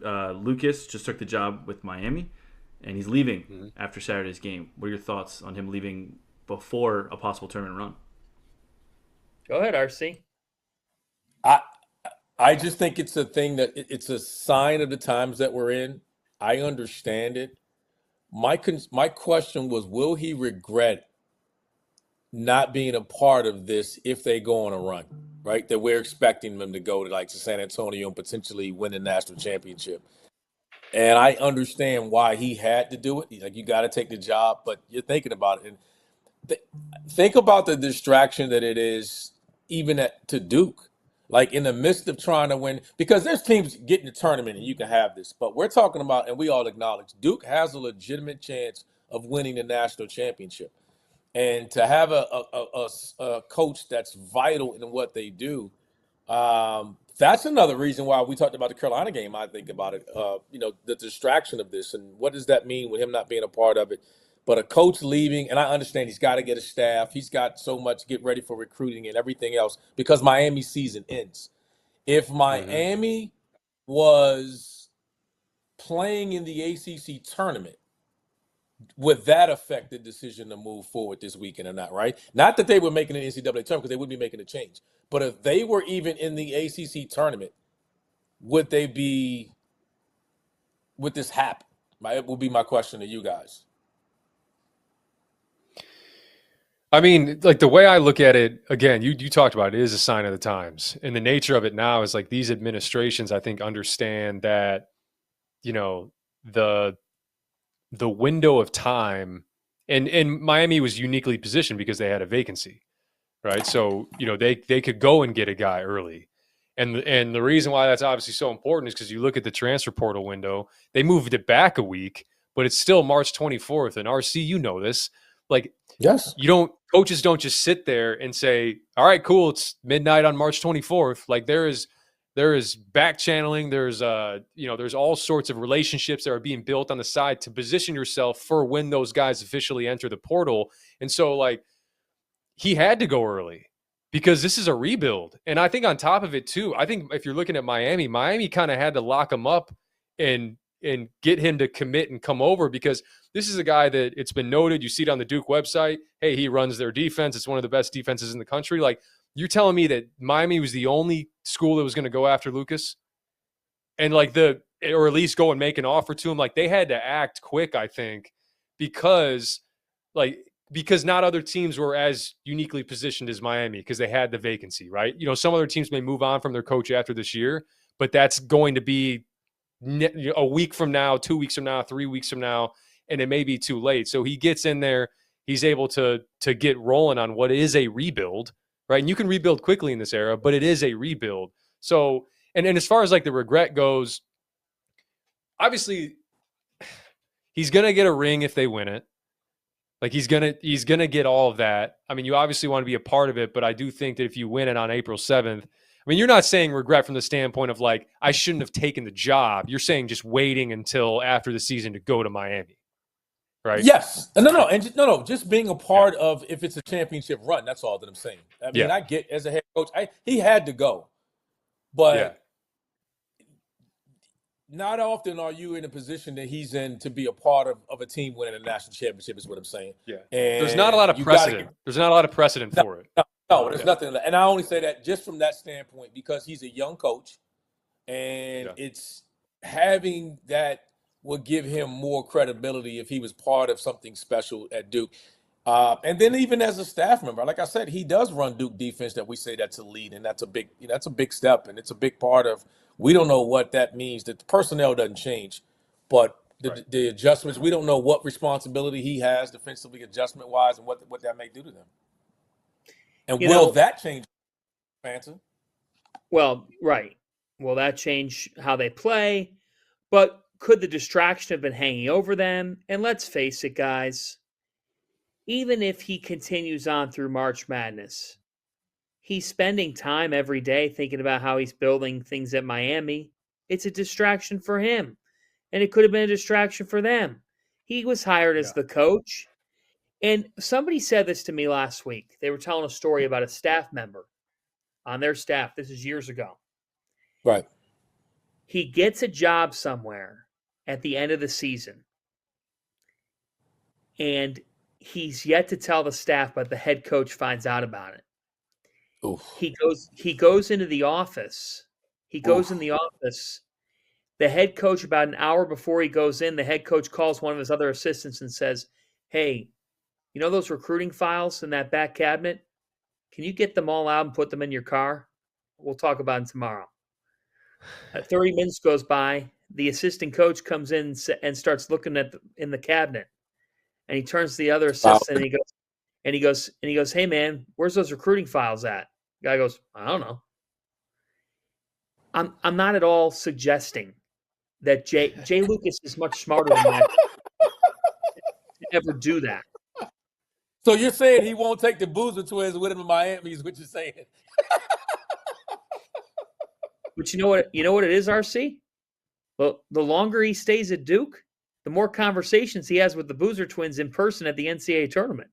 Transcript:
Lucas just took the job with Miami, and he's leaving after Saturday's game. What are your thoughts on him leaving before a possible tournament run? Go ahead, RC. I I just think it's a thing that it's a sign of the times that we're in. I understand it. My question was, will he regret not being a part of this if they go on a run, right? That we're expecting them to go to like to San Antonio and potentially win the national championship. And I understand why he had to do it. Like you got to take the job, but you're thinking about it. And th- think about the distraction that it is, even to Duke. Like in the midst of trying to win, because there's teams getting the tournament and you can have this, but we're talking about, and we all acknowledge, Duke has a legitimate chance of winning the national championship. And to have a coach that's vital in what they do, that's another reason why we talked about the Carolina game. I think about it, the distraction of this and what does that mean with him not being a part of it. But a coach leaving, and I understand he's got to get a staff. He's got so much get ready for recruiting and everything else because Miami's season ends. If Mm-hmm. Miami was playing in the ACC tournament, would that affect the decision to move forward this weekend or not, right? Not that they were making an NCAA tournament because they wouldn't be making a change. But if they were even in the ACC tournament, would this happen? It will be my question to you guys. I mean, like the way I look at it, again, you talked about it is a sign of the times. And the nature of it now is like these administrations, I think, understand that, the window of time and Miami was uniquely positioned because they had a vacancy, right? So, they could go and get a guy early. And the reason why that's obviously so important is because you look at the transfer portal window, they moved it back a week, but it's still March 24th. And RC, you know this. Like, Yes. Coaches don't just sit there and say, all right, cool, it's midnight on March 24th. Like there is back channeling. There's all sorts of relationships that are being built on the side to position yourself for when those guys officially enter the portal. And so like he had to go early because this is a rebuild. And I think on top of it too, I think if you're looking at Miami kind of had to lock him up and get him to commit and come over because this is a guy that it's been noted. You see it on the Duke website. Hey, he runs their defense. It's one of the best defenses in the country. Like you're telling me that Miami was the only school that was going to go after Lucas and or at least go and make an offer to him. Like they had to act quick, I think, because not other teams were as uniquely positioned as Miami because they had the vacancy, right? Some other teams may move on from their coach after this year, but that's going to be a week from now, 2 weeks from now, 3 weeks from now, and it may be too late. So he gets in there, he's able to get rolling on what is a rebuild, right? And you can rebuild quickly in this era, but it is a rebuild. So, and as far as like the regret goes, obviously he's going to get a ring if they win it. Like he's going to get all of that. I mean, you obviously want to be a part of it, but I do think that if you win it on April 7th, I mean, you're not saying regret from the standpoint of like, I shouldn't have taken the job. You're saying just waiting until after the season to go to Miami, right? Yes. No. And just being a part of if it's a championship run. That's all that I'm saying. I mean, I get as a head coach, he had to go. But not often are you in a position that he's in to be a part of a team winning a national championship is what I'm saying. Yeah. And there's not a lot of precedent. There's not a lot of precedent for it. No, there's nothing. And I only say that just from that standpoint because he's a young coach and it's having that will give him more credibility if he was part of something special at Duke. And then even as a staff member, like I said, he does run Duke defense that we say that's a lead and that's a big step. And it's a big part of, we don't know what that means. That the personnel doesn't change, but the adjustments, we don't know what responsibility he has defensively adjustment wise and what that may do to them. And will that change, Fanta? Well, right. Will that change how they play? But could the distraction have been hanging over them? And let's face it, guys, even if he continues on through March Madness, he's spending time every day thinking about how he's building things at Miami. It's a distraction for him. And it could have been a distraction for them. He was hired as the coach. And somebody said this to me last week. They were telling a story about a staff member on their staff. This is years ago. Right. He gets a job somewhere at the end of the season, and he's yet to tell the staff, but the head coach finds out about it. Oof. He goes into the office. He goes in the office. The head coach, about an hour before he goes in, the head coach calls one of his other assistants and says, "Hey, you know those recruiting files in that back cabinet? Can you get them all out and put them in your car? We'll talk about them tomorrow." 30 minutes goes by. The assistant coach comes in and starts looking in the cabinet, and he turns to the other assistant and he goes, "Hey man, where's those recruiting files at?" The guy goes, "I don't know." I'm not at all suggesting that Jay Lucas is much smarter than that to ever do that. So you're saying he won't take the Boozer twins with him in Miami is what you're saying? But you know what it is, RC? Well, the longer he stays at Duke, the more conversations he has with the Boozer twins in person at the NCAA tournament.